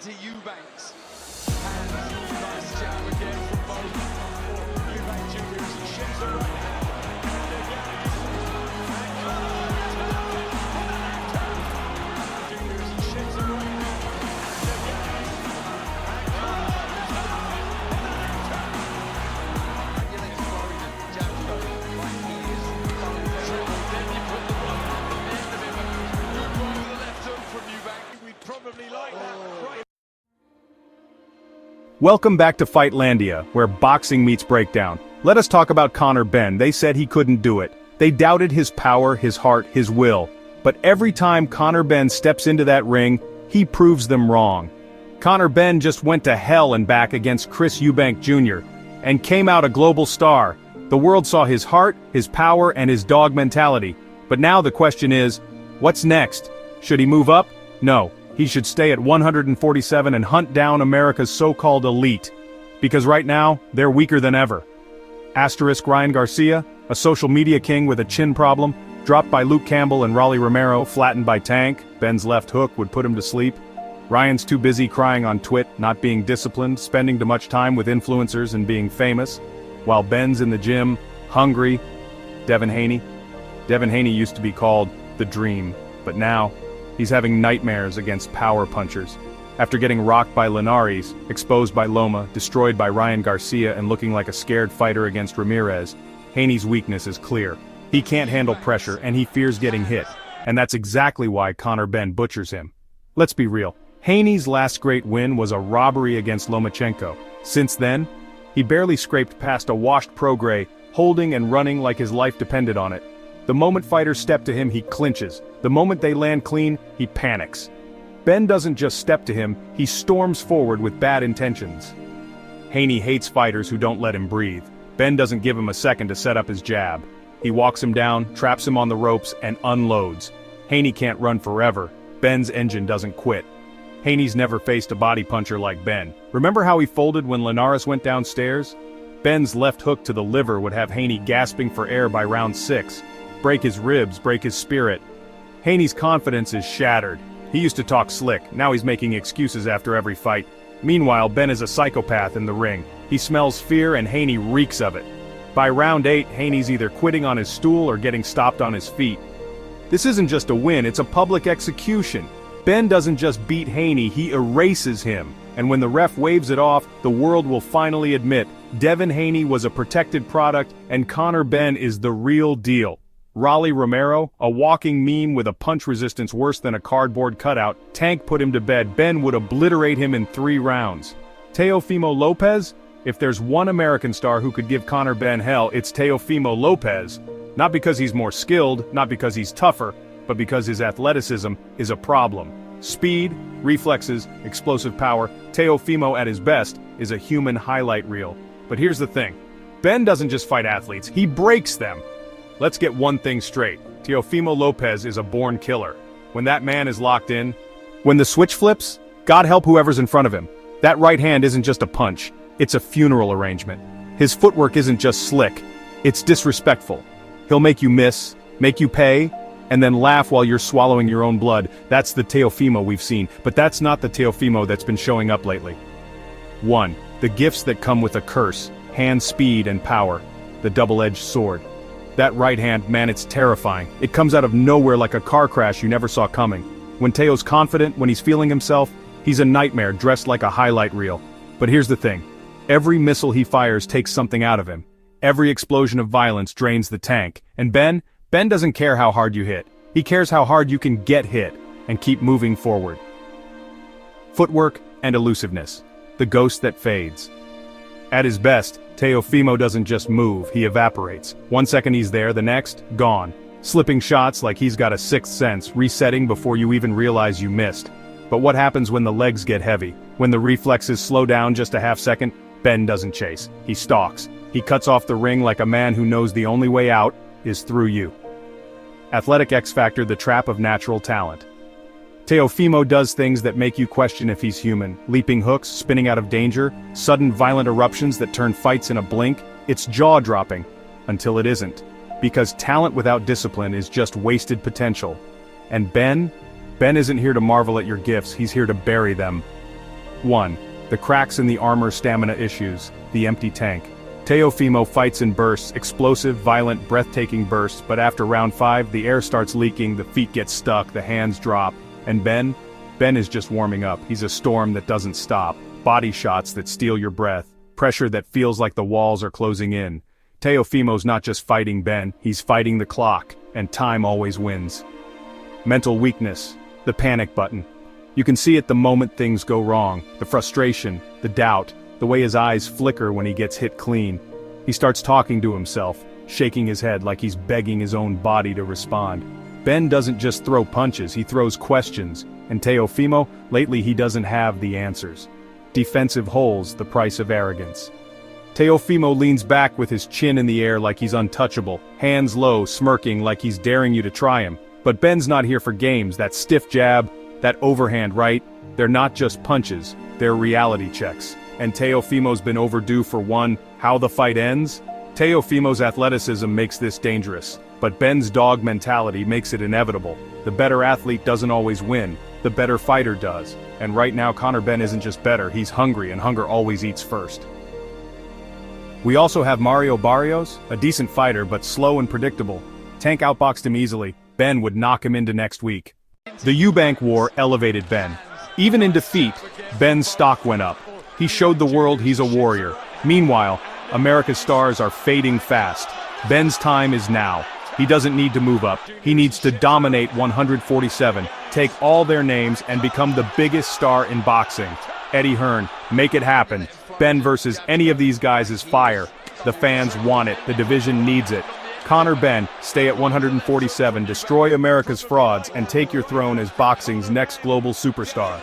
into Eubanks. And nice jab again from both. Eubank Jr. as he shoots the right hand. And again. And Conor with the left hand. Jr. as he shoots the right hand. And again. And Conor with the left hand. Regulates worried that jabs going like he is following triple. Then you put the right hand on the end of him. Good one with the left hook from Eubank. We'd probably like that. Right. Welcome back to Fightlandia, where boxing meets breakdown. Let us talk about Conor Benn. They said he couldn't do it. They doubted his power, his heart, his will. But every time Conor Benn steps into that ring, he proves them wrong. Conor Benn just went to hell and back against Chris Eubank Jr. and came out a global star. The world saw his heart, his power, and his dog mentality. But now the question is, what's next? Should he move up? No. He should stay at 147 and hunt down America's so-called elite. Because right now, they're weaker than ever. Asterisk Ryan Garcia, a social media king with a chin problem, dropped by Luke Campbell and Rolly Romero, flattened by Tank. Ben's left hook would put him to sleep. Ryan's too busy crying on Twit, not being disciplined, spending too much time with influencers and being famous. While Ben's in the gym, hungry. Devin Haney. Devin Haney used to be called the Dream, but now, he's having nightmares against power punchers. After getting rocked by Linares, exposed by Loma, destroyed by Ryan Garcia and looking like a scared fighter against Ramirez, Haney's weakness is clear. He can't handle pressure and he fears getting hit. And that's exactly why Conor Benn butchers him. Let's be real. Haney's last great win was a robbery against Lomachenko. Since then, he barely scraped past a washed prograis, holding and running like his life depended on it. The moment fighters step to him, he clinches. The moment they land clean, he panics. Benn doesn't just step to him, he storms forward with bad intentions. Haney hates fighters who don't let him breathe. Benn doesn't give him a second to set up his jab. He walks him down, traps him on the ropes, and unloads. Haney can't run forever. Benn's engine doesn't quit. Haney's never faced a body puncher like Benn. Remember how he folded when Linares went downstairs? Ben's left hook to the liver would have Haney gasping for air by round 6. Break his ribs, break his spirit. Haney's confidence is shattered. He used to talk slick, now he's making excuses after every fight. Meanwhile, Benn is a psychopath in the ring. He smells fear and Haney reeks of it. By round 8, Haney's either quitting on his stool or getting stopped on his feet. This isn't just a win, it's a public execution. Benn doesn't just beat Haney, he erases him. And when the ref waves it off, the world will finally admit, Devin Haney was a protected product and Conor Benn is the real deal. Rolly Romero, a walking meme with a punch resistance worse than a cardboard cutout, Tank put him to bed. Benn would obliterate him in 3 rounds. Teofimo Lopez? If there's one American star who could give Conor Benn hell, it's Teofimo Lopez. Not because he's more skilled, not because he's tougher, but because his athleticism is a problem. Speed, reflexes, explosive power, Teofimo at his best is a human highlight reel. But here's the thing. Benn doesn't just fight athletes, he breaks them. Let's get one thing straight. Teofimo Lopez is a born killer. When that man is locked in, when the switch flips, God help whoever's in front of him. That right hand isn't just a punch, it's a funeral arrangement. His footwork isn't just slick, it's disrespectful. He'll make you miss, make you pay, and then laugh while you're swallowing your own blood. That's the Teofimo we've seen, but that's not the Teofimo that's been showing up lately. 1. The gifts that come with a curse, hand speed and power, the double-edged sword. That right hand, man, it's terrifying. It comes out of nowhere like a car crash you never saw coming. When Teo's confident, when he's feeling himself, he's a nightmare dressed like a highlight reel. But here's the thing. Every missile he fires takes something out of him. Every explosion of violence drains the tank. And Ben doesn't care how hard you hit. He cares how hard you can get hit and keep moving forward. Footwork and elusiveness. The ghost that fades. At his best, Teofimo doesn't just move, he evaporates. 1 second he's there, the next, gone. Slipping shots like he's got a sixth sense, resetting before you even realize you missed. But what happens when the legs get heavy? When the reflexes slow down just a half second? Benn doesn't chase, he stalks. He cuts off the ring like a man who knows the only way out is through you. Athletic X Factor, the trap of natural talent. Teofimo does things that make you question if he's human. Leaping hooks, spinning out of danger, sudden violent eruptions that turn fights in a blink. It's jaw-dropping, until it isn't. Because talent without discipline is just wasted potential. And Ben isn't here to marvel at your gifts, he's here to bury them. 1. The cracks in the armor, stamina issues, the empty tank. Teofimo fights in bursts, explosive, violent, breathtaking bursts, but after round 5, the air starts leaking, the feet get stuck, the hands drop. And Ben? Ben is just warming up. He's a storm that doesn't stop. Body shots that steal your breath. Pressure that feels like the walls are closing in. Teofimo's not just fighting Ben, he's fighting the clock, and time always wins. Mental weakness, the panic button. You can see it the moment things go wrong, the frustration, the doubt, the way his eyes flicker when he gets hit clean. He starts talking to himself, shaking his head like he's begging his own body to respond. Ben doesn't just throw punches, he throws questions, and Teofimo, lately he doesn't have the answers. Defensive holes, the price of arrogance. Teofimo leans back with his chin in the air like he's untouchable, hands low, smirking like he's daring you to try him. But Ben's not here for games, that stiff jab, that overhand right, they're not just punches, they're reality checks. And Teofimo's been overdue for one. How the fight ends? Teofimo's athleticism makes this dangerous, but Ben's dog mentality makes it inevitable. The better athlete doesn't always win, the better fighter does. And right now Conor Benn isn't just better, he's hungry, and hunger always eats first. We also have Mario Barrios, a decent fighter but slow and predictable. Tank outboxed him easily, Ben would knock him into next week. The Eubank War elevated Ben. Even in defeat, Ben's stock went up. He showed the world he's a warrior. Meanwhile, America's stars are fading fast. Ben's time is now. He doesn't need to move up. He needs to dominate 147, take all their names, and become the biggest star in boxing. Eddie Hearn, make it happen. Ben versus any of these guys is fire. The fans want it. The division needs it. Conor Benn, stay at 147, destroy America's frauds, and take your throne as boxing's next global superstar.